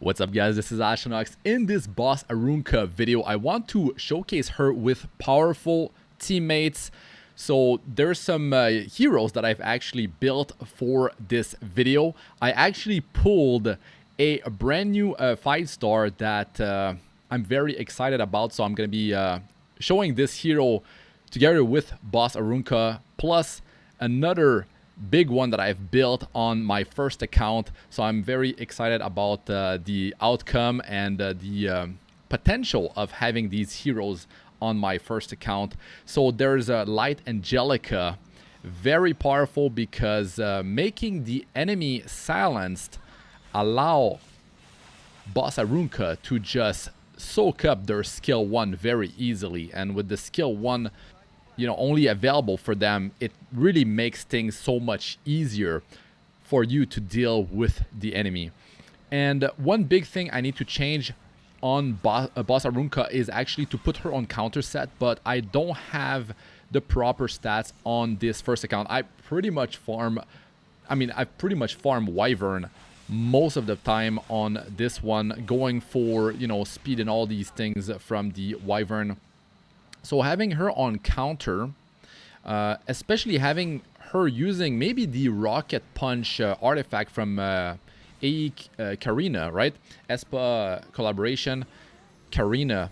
What's up guys, this is Astranox. In this Boss Arunka video, I want to showcase her with powerful teammates. So there's some heroes that I've actually built for this video. I actually pulled a brand new 5-star that I'm very excited about. So I'm going to be showing this hero together with Boss Arunka, plus another big one that I've built on my first account. So I'm very excited about the outcome and the potential of having these heroes on my first account. So there's a Light Angelica, very powerful because making the enemy silenced allow Boss Arunka to just soak up their skill 1 very easily. And with the skill 1 only available for them, it really makes things so much easier for you to deal with the enemy. And one big thing I need to change on Boss Arunka is actually to put her on counter set, but I don't have the proper stats on this first account. I've pretty much farmed Wyvern most of the time on this one, going for speed and all these things from the Wyvern. So having her on counter, especially having her using maybe the Rocket Punch artifact from AE Karina, right? Espa collaboration, Karina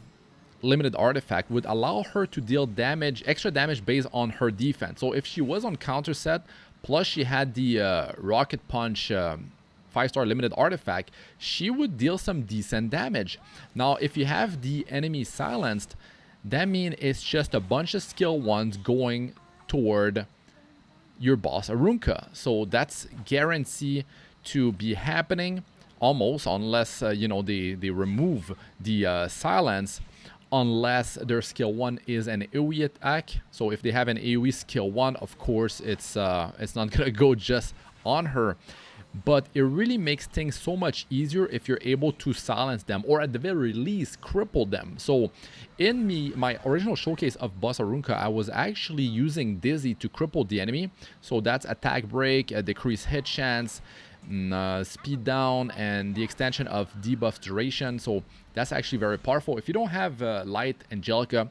limited artifact would allow her to deal damage, extra damage based on her defense. So if she was on counter set, plus she had the Rocket Punch 5-star limited artifact, she would deal some decent damage. Now, if you have the enemy silenced, that means it's just a bunch of skill 1s going toward your Boss Arunka. So that's guaranteed to be happening almost, unless they remove the silence, unless their skill 1 is an AoE attack. So if they have an AoE skill 1, of course it's not gonna go just on her. But it really makes things so much easier if you're able to silence them, or at the very least cripple them. So in my original showcase of Boss Arunka, I was actually using Dizzy to cripple the enemy. So that's attack break, decrease hit chance, speed down, and the extension of debuff duration. So that's actually very powerful. If you don't have Light Angelica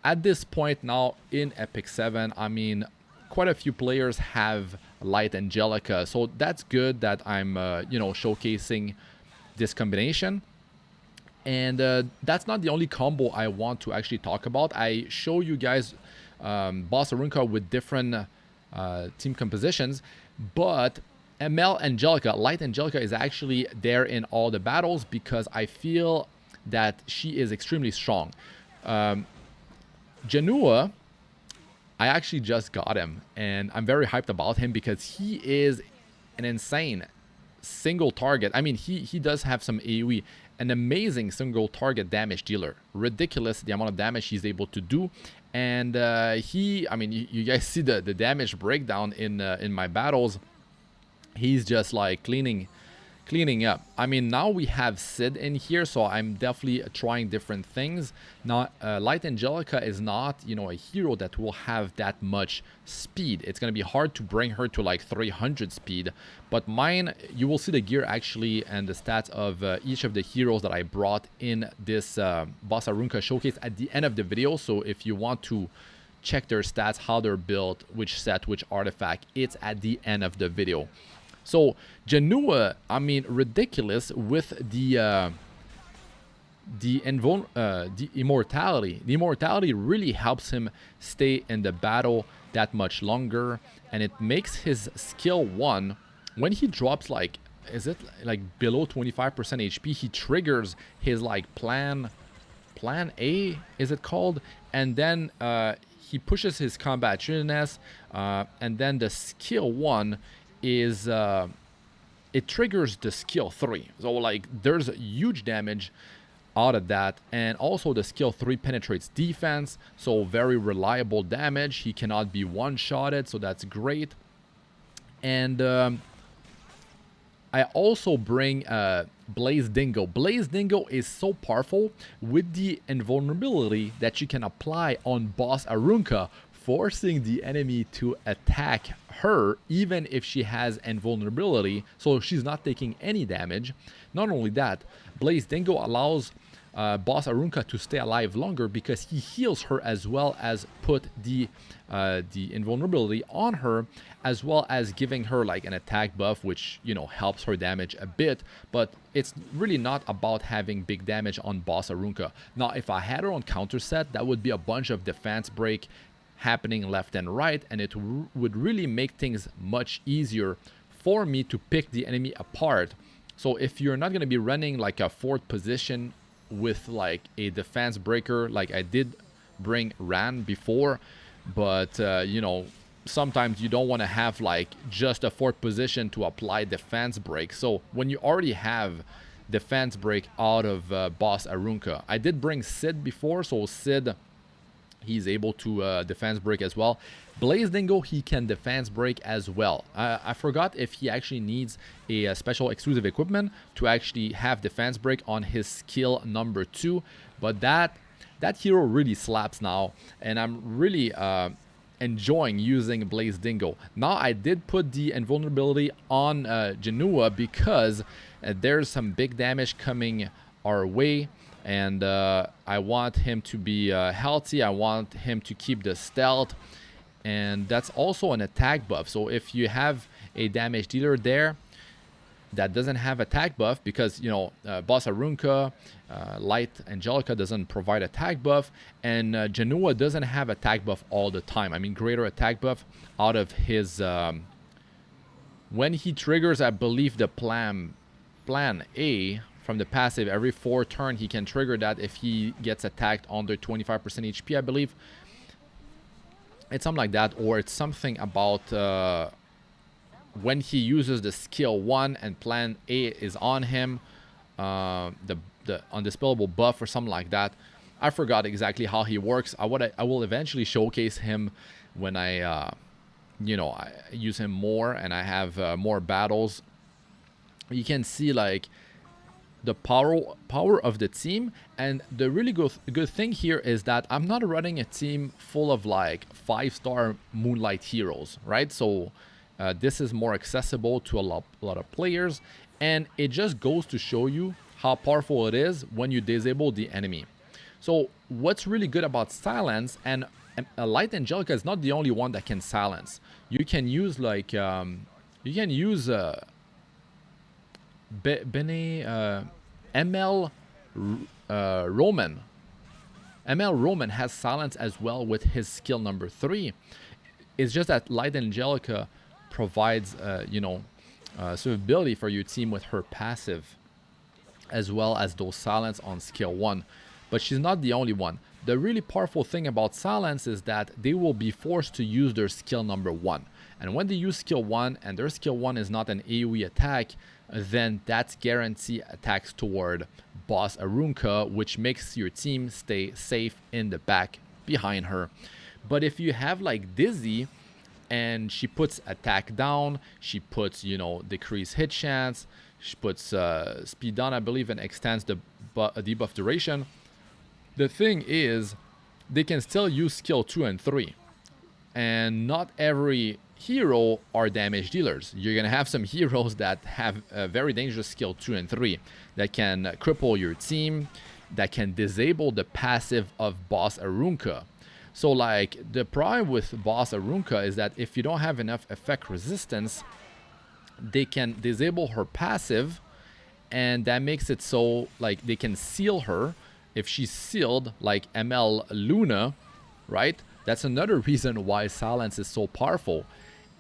at this point now in Epic 7, I mean, quite a few players have Light Angelica, so that's good that I'm showcasing this combination. And that's not the only combo I want to actually talk about. I show you guys Boss Arunka with different team compositions, but ML Angelica, Light Angelica, is actually there in all the battles because I feel that she is extremely strong. Janua, I actually just got him, and I'm very hyped about him because he is an insane single target. I mean, he does have some AoE, an amazing single target damage dealer. Ridiculous the amount of damage he's able to do. And you guys see the damage breakdown in my battles. He's just like cleaning up. I mean, now we have Sid in here, so I'm definitely trying different things. Now, Light Angelica is not, a hero that will have that much speed. It's going to be hard to bring her to like 300 speed. But mine, you will see the gear actually and the stats of each of the heroes that I brought in this Boss Arunka showcase at the end of the video. So if you want to check their stats, how they're built, which set, which artifact, it's at the end of the video. So Janua, I mean, ridiculous with the immortality. The immortality really helps him stay in the battle that much longer, and it makes his skill 1, when he drops like, is it like below 25% HP, he triggers his like plan A, is it called? And then he pushes his combat readiness, and then the skill 1 is it triggers the skill 3. So like there's a huge damage out of that. And also the skill 3 penetrates defense, so very reliable damage. He cannot be one-shotted, so that's great. And I also bring Blaze Dingo. Blaze Dingo is so powerful with the invulnerability that you can apply on Boss Arunka forcing the enemy to attack her even if she has invulnerability, so she's not taking any damage. Not only that, Blaze Dingo allows Boss Arunka to stay alive longer because he heals her as well as put the invulnerability on her, as well as giving her like an attack buff, which, you know, helps her damage a bit. But it's really not about having big damage on Boss Arunka. Now, if I had her on counter set, that would be a bunch of defense break happening left and right, and it would really make things much easier for me to pick the enemy apart. So if you're not going to be running like a fourth position with like a defense breaker, like I did bring Ran before, but you know, sometimes you don't want to have like just a fourth position to apply defense break. So when you already have defense break out of Boss Arunka, I did bring Sid before, so Sid, he's able to defense break as well. Blaze Dingo, he can defense break as well. I forgot if he actually needs a special exclusive equipment to actually have defense break on his skill number 2. But that hero really slaps now, and I'm really enjoying using Blaze Dingo. Now, I did put the invulnerability on Genua because there's some big damage coming our way, and I want him to be healthy. I want him to keep the stealth, and that's also an attack buff. So if you have a damage dealer there that doesn't have attack buff, because, you know, Boss Arunka, Light Angelica doesn't provide attack buff, and Genua doesn't have attack buff all the time. I mean, greater attack buff out of his when he triggers, I believe, the plan A from the passive. Every 4 turn he can trigger that if he gets attacked under 25% HP, I believe. It's something like that, or it's something about when he uses the skill 1 and plan A is on him, the undispellable buff or something like that. I forgot exactly how he works. I will eventually showcase him when I you know, I use him more and I have more battles. You can see like the power of the team, and the really good thing here is that I'm not running a team full of like 5-star Moonlight heroes, right? So this is more accessible to a lot of players, and it just goes to show you how powerful it is when you disable the enemy. So what's really good about silence, and Light Angelica is not the only one that can silence. You can use like ML Roman. ML Roman has silence as well with his skill number 3. It's just that Light Angelica provides you know, survivability for your team with her passive, as well as those silence on skill 1. But she's not the only one. The really powerful thing about silence is that they will be forced to use their skill number 1. And when they use skill 1 and their skill 1 is not an AoE attack, then that's guarantee attacks toward Boss Arunka, which makes your team stay safe in the back behind her. But if you have like Dizzy and she puts attack down, she puts, you know, decrease hit chance, she puts speed down, I believe, and extends the debuff duration. The thing is, they can still use skill 2 and 3, and not every hero are damage dealers. You're gonna have some heroes that have a very dangerous skill 2 and 3 that can cripple your team, that can disable the passive of Boss Arunka. So like, the problem with Boss Arunka is that if you don't have enough effect resistance, they can disable her passive, and that makes it so like they can seal her. If she's sealed like ML Luna, right? That's another reason why silence is so powerful.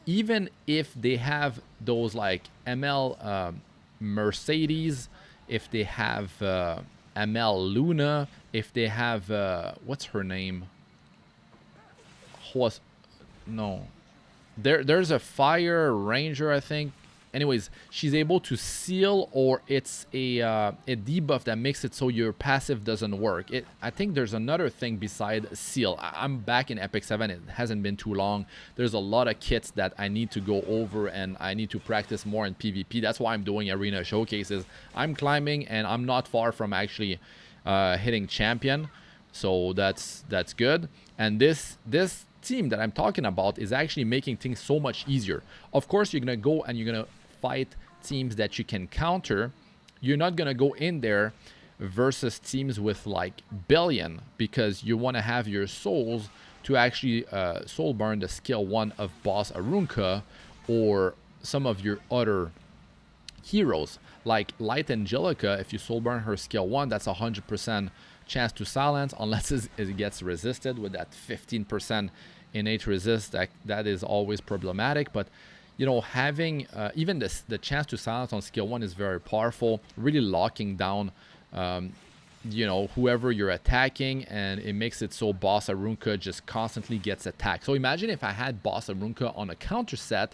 Even if they have those like ML Mercedes, if they have ML Luna, if they have what's her name? There's a Fire Ranger, I think. Anyways, she's able to seal, or it's a debuff that makes it so your passive doesn't work. I think there's another thing beside seal. I'm back in Epic 7. It hasn't been too long. There's a lot of kits that I need to go over, and I need to practice more in PvP. That's why I'm doing arena showcases. I'm climbing, and I'm not far from actually hitting champion. So that's good. And this team that I'm talking about is actually making things so much easier. Of course, you're going to go and you're going to fight teams that you can counter. You're not going to go in there versus teams with like billion, because you want to have your souls to actually soul burn the skill 1 of Boss Arunka or some of your other heroes like Light Angelica. If you soul burn her skill 1, that's 100% chance to silence, unless it gets resisted with that 15% innate resist. That is always problematic. But you know, having even the chance to silence on skill 1 is very powerful, really locking down you know, whoever you're attacking, and it makes it so Boss Arunka just constantly gets attacked. So imagine if I had Boss Arunka on a counter set,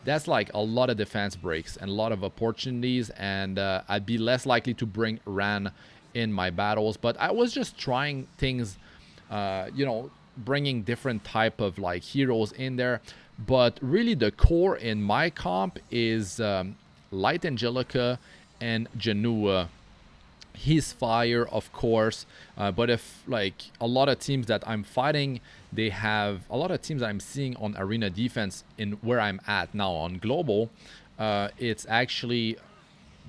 that's like a lot of defense breaks and a lot of opportunities, and I'd be less likely to bring Ran in my battles. But I was just trying things, you know, bringing different type of like heroes in there. But really the core in my comp is Light Angelica and Janua. He's fire, of course, but if like a lot of teams that I'm fighting, they have a lot of teams I'm seeing on arena defense in where I'm at now on global, it's actually,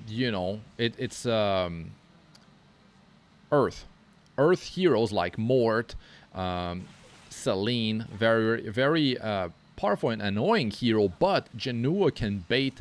you know, it's earth heroes like Mort, Celine, very powerful and annoying hero, but Janua can bait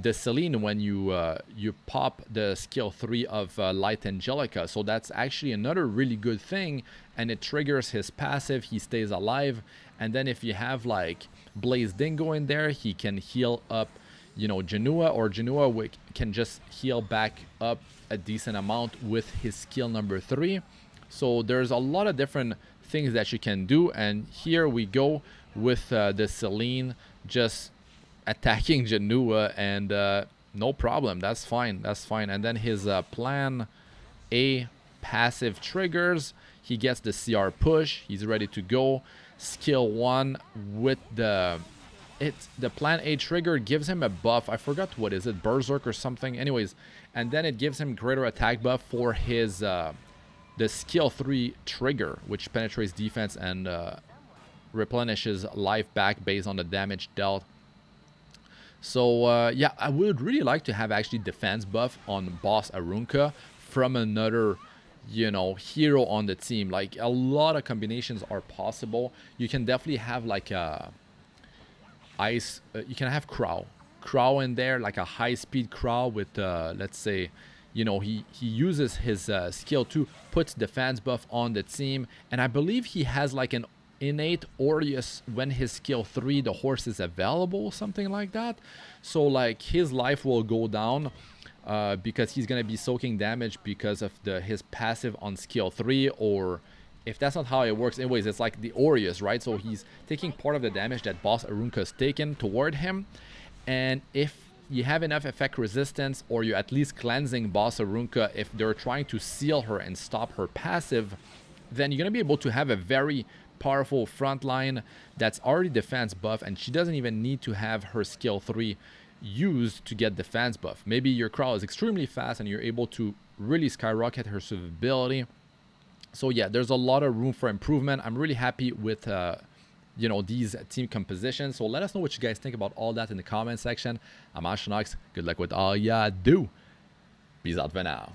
the Celine when you pop the skill 3 of Light Angelica. So that's actually another really good thing, and it triggers his passive. He stays alive, and then if you have like Blaze Dingo in there, he can heal up, you know, Janua, or Janua can just heal back up a decent amount with his skill number 3. So there's a lot of different things that you can do, and here we go with the Celine just attacking Janua, and no problem, that's fine. And then his plan A passive triggers, he gets the CR push, he's ready to go. Skill 1 with the plan A trigger gives him a buff, I forgot what is it, Berserk or something, anyways, and then it gives him greater attack buff for his the skill 3 trigger, which penetrates defense and replenishes life back based on the damage dealt. So yeah, I would really like to have actually defense buff on Boss Arunka from another, you know, hero on the team. Like a lot of combinations are possible. You can definitely have like a ice, you can have Crow in there, like a high speed Crow with let's say, you know, he uses his skill 2, puts defense buff on the team, and I believe he has like an innate Aureus when his skill 3 the horse is available, something like that. So like his life will go down because he's gonna be soaking damage because of his passive on skill 3, or if that's not how it works, anyways, it's like the Aureus, right? So he's taking part of the damage that Boss Arunka's taken toward him, and if you have enough effect resistance, or you're at least cleansing Boss Arunka if they're trying to seal her and stop her passive, then you're gonna be able to have a very powerful front line that's already defense buff, and she doesn't even need to have her skill 3 used to get defense buff. Maybe your Crow is extremely fast and you're able to really skyrocket her survivability. So yeah, there's a lot of room for improvement. I'm really happy with you know, these team compositions. So let us know what you guys think about all that in the comment section. I'm Astranox. Good luck with all ya do. Peace out for now.